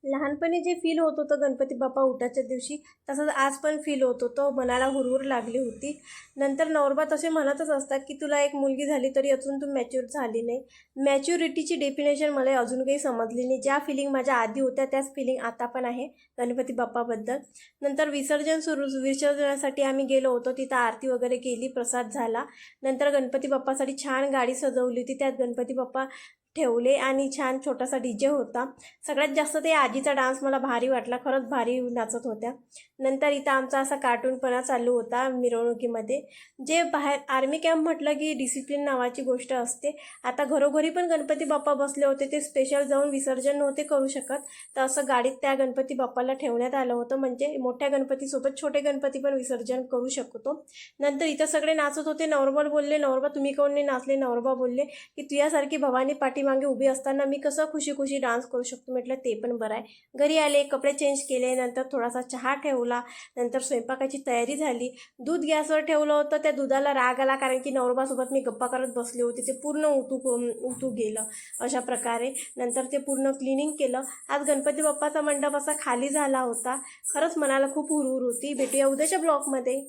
लहानपणी जे फील होत होतं गणपती बाप्पा उठायच्या दिवशी, तसंच आज पण फील होत होतं. मनाला हुरहुर लागली होती. नंतर नवरबा तसे म्हणतच असतात, की तुला एक मुलगी झाली तरी अजून तू मॅच्युअर झाली नाही. मॅच्युरिटीची डेफिनेशन मला अजून काही समजली नाही. ज्या फिलिंग माझ्या आधी होत्या त्याच फिलिंग आता पण आहे गणपती बाप्पाबद्दल. नंतर विसर्जनासाठी आम्ही गेलो होतो. तिथं आरती वगैरे केली, प्रसाद झाला. नंतर गणपती बाप्पासाठी छान गाडी सजवली होती. त्यात गणपती बाप्पा ठेवले आणि छान छोटासा DJ होता. सगळ्यात जास्त ते आजीचा डान्स मला भारी वाटला. खरंच भारी नाचत होत्या. नंतर इथं आमचा असा कार्टूनपणा चालू होता मिरवणुकीमध्ये. जे बाहेर आर्मी कॅम्प म्हटलं की डिसिप्लिन नावाची गोष्ट असते. आता घरोघरी पण गणपती बाप्पा बसले होते. ते स्पेशल जाऊन विसर्जन नव्हते करू शकत, तर असं गाडीत त्या गणपती बाप्पाला ठेवण्यात आलं होतं. म्हणजे मोठ्या गणपतीसोबत छोटे गणपती पण विसर्जन करू शकतो. नंतर इथं सगळे नाचत होते. नवरबाला बोलले, नवरबा तुम्ही कोण नाही नाचले? नवरबा बोलले की तुझ्यासारखी भवानी पाठीमागे उभी असताना मी कसं खुशी खुशी डान्स करू शकतो. म्हटलं ते पण बरं आहे. घरी आले, कपडे चेंज केले, नंतर थोडासा चहा ठेवला. नंतर स्वयंपाकाची तयारी झाली. दूध गॅसवर ठेवलं होतं. त्या दुधाला राग आला, कारण की नवरबासोबत मी गप्पा करत बसले होते. ते पूर्ण उतू गेलं अशा प्रकारे. नंतर ते पूर्ण क्लिनिंग केलं. आज गणपती बाप्पाचा मंडप असा खाली झाला होता. खरंच मनाला खूप हुरहुर होती. भेटूया उद्याच्या ब्लॉगमध्ये.